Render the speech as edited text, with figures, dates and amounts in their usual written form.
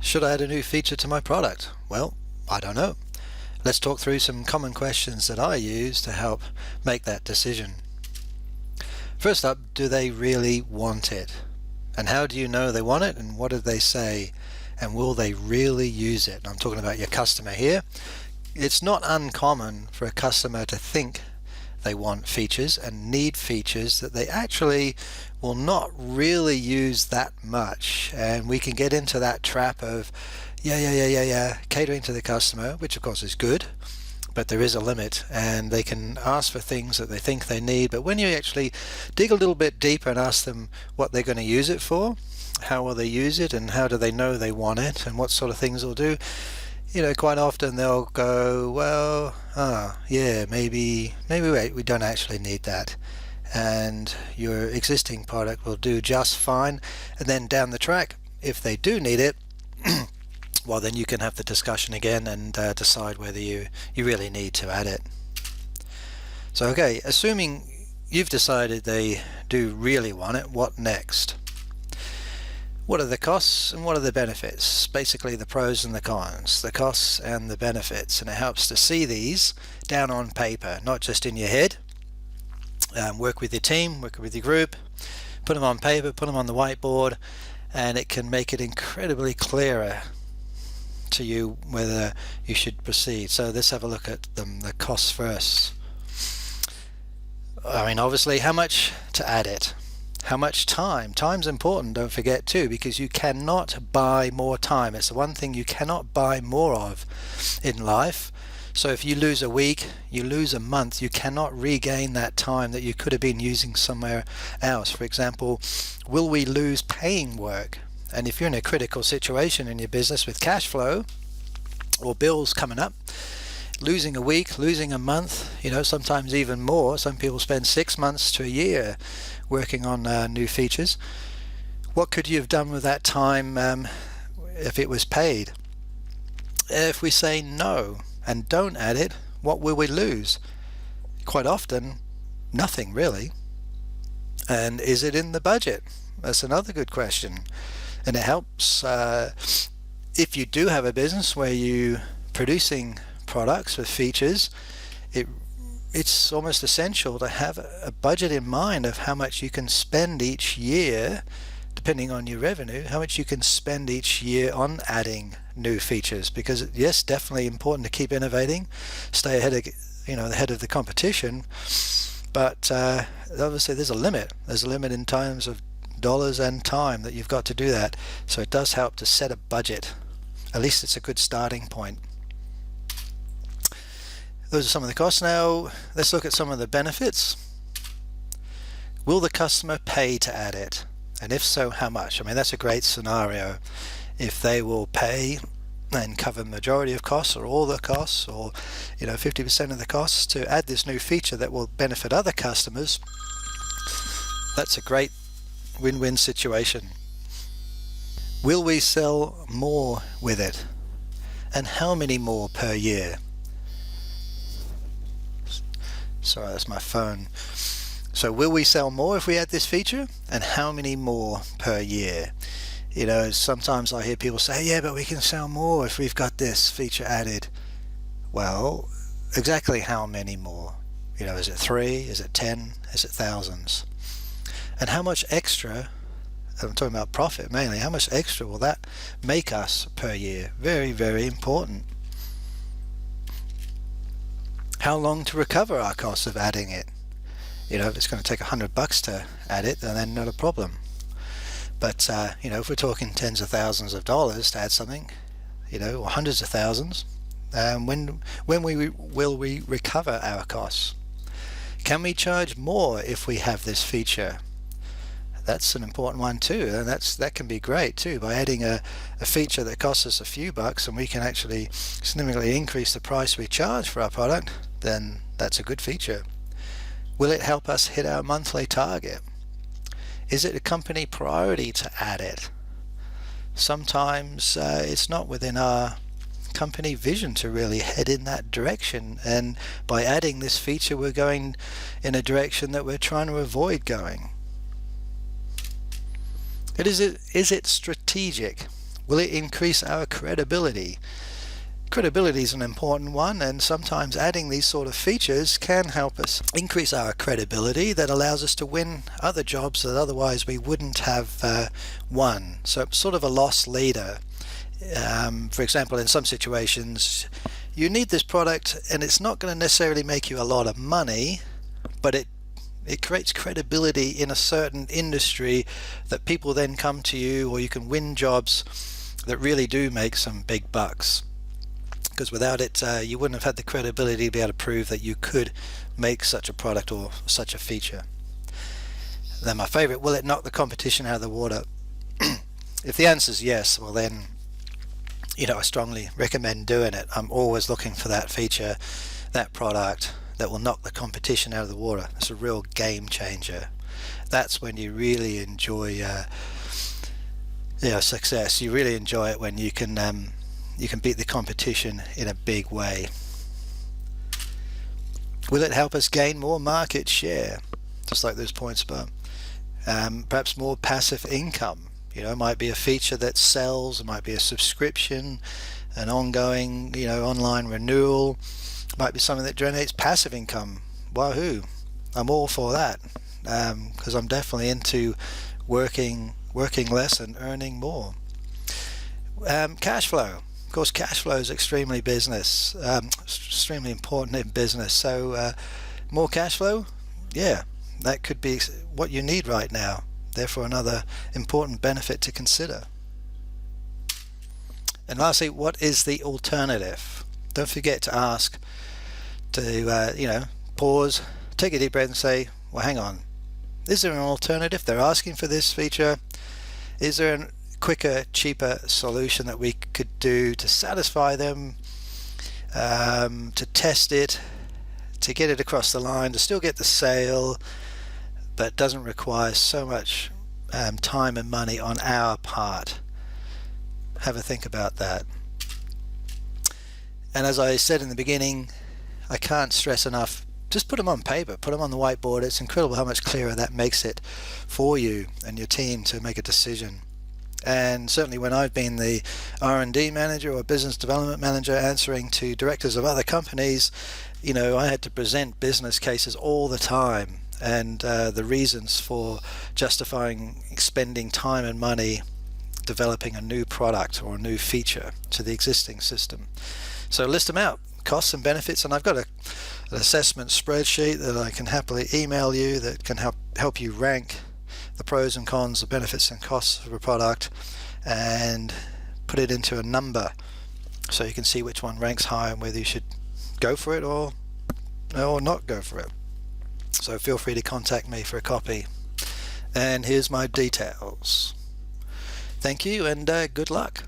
Should I add a new feature to my product? Well, I don't know. Let's talk through some common questions that I use to help make that decision. First up, do they really want it? And how do you know they want it, and what do they say? And will they really use it? I'm talking about your customer here. It's not uncommon for a customer to think they want features and need features that they actually will not really use that much, and we can get into that trap of catering to the customer, which of course is good, but there is a limit, and they can ask for things that they think they need. But when you actually dig a little bit deeper and ask them what they're going to use it for, how will they use it, and how do they know they want it, and what sort of things they'll do, quite often they'll go, well, maybe we don't actually need that, and your existing product will do just fine. And then down the track, if they do need it, well, then you can have the discussion again and decide whether you really need to add it. So okay, assuming you've decided they do really want it, what next? What are the costs and what are the benefits? Basically the pros and the cons, the costs and the benefits, and it helps to see these down on paper, not just in your head. Work with your team, work with your group, put them on paper, put them on the whiteboard, and it can make it incredibly clearer to you whether you should proceed. So let's have a look at them, the costs first. I mean, obviously, how much to add it? How much time? Time's important, don't forget too, because you cannot buy more time. It's the one thing you cannot buy more of in life. So if you lose a week, you lose a month, you cannot regain that time that you could have been using somewhere else. For example, will we lose paying work? And if you're in a critical situation in your business with cash flow or bills coming up, losing a week, losing a month, sometimes even more. Some people spend 6 months to a year working on new features. What could you have done with that time if it was paid? If we say no and don't add it, what will we lose? Quite often, nothing really. And is it in the budget? That's another good question. And it helps if you do have a business where you're producing products with features, it's almost essential to have a budget in mind of how much you can spend each year, depending on your revenue, how much you can spend each year on adding new features. Because yes, definitely important to keep innovating, stay ahead of the competition, but obviously there's a limit. There's a limit in terms of dollars and time that you've got to do that. So it does help to set a budget. At least it's a good starting point. Those are some of the costs. Now let's look at some of the benefits. Will the customer pay to add it? And if so, how much? I mean, that's a great scenario. If they will pay and cover the majority of costs or all the costs, or 50% of the costs to add this new feature that will benefit other customers, that's a great win-win situation. Will we sell more with it? And how many more per year? Sorry, that's my phone. So will we sell more if we add this feature? And how many more per year? Sometimes I hear people say, yeah, but we can sell more if we've got this feature added. Well, exactly how many more? Is it 3? Is it 10? Is it thousands? And how much extra, I'm talking about profit mainly, how much extra will that make us per year? Very, very important. How long to recover our costs of adding it? If it's going to take $100 to add it, then not a problem. But if we're talking tens of thousands of dollars to add something, or hundreds of thousands, when will we recover our costs? Can we charge more if we have this feature? That's an important one too, and that can be great too. By adding a feature that costs us a few bucks, and we can actually significantly increase the price we charge for our product, then that's a good feature. Will it help us hit our monthly target? Is it a company priority to add it? Sometimes it's not within our company vision to really head in that direction, and by adding this feature we're going in a direction that we're trying to avoid going. Is it strategic? Will it increase our credibility? Credibility is an important one, and sometimes adding these sort of features can help us increase our credibility that allows us to win other jobs that otherwise we wouldn't have won. So it's sort of a loss leader. For example, in some situations you need this product and it's not going to necessarily make you a lot of money, but it creates credibility in a certain industry that people then come to you, or you can win jobs that really do make some big bucks. Because without it, you wouldn't have had the credibility to be able to prove that you could make such a product or such a feature. Then my favorite, will it knock the competition out of the water? If the answer is yes, well then, I strongly recommend doing it. I'm always looking for that feature, that product that will knock the competition out of the water. It's a real game changer. That's when you really enjoy success. You really enjoy it when you can beat the competition in a big way. Will it help us gain more market share? Just like those points above. Perhaps more passive income. It might be a feature that sells, it might be a subscription, an ongoing, online renewal. It might be something that generates passive income. Wahoo! I'm all for that, because I'm definitely into working less and earning more. Cash flow. Of course, cash flow is extremely important in business. So more cash flow, that could be what you need right now. Therefore, another important benefit to consider. And lastly, what is the alternative? Don't forget to ask, to pause, take a deep breath and say, well, hang on, is there an alternative? They're asking for this feature. Is there a quicker, cheaper solution that we could do to satisfy them, to test it, to get it across the line, to still get the sale, but doesn't require so much time and money on our part? Have a think about that. And as I said in the beginning, I can't stress enough, just put them on paper, put them on the whiteboard. It's incredible how much clearer that makes it for you and your team to make a decision. And certainly when I've been the R&D manager or business development manager answering to directors of other companies, I had to present business cases all the time, and the reasons for justifying spending time and money developing a new product or a new feature to the existing system. So list them out, costs and benefits, and I've got an assessment spreadsheet that I can happily email you that can help you rank the pros and cons, the benefits and costs of a product, and put it into a number so you can see which one ranks high and whether you should go for it or not go for it. So feel free to contact me for a copy. And here's my details. Thank you, and good luck.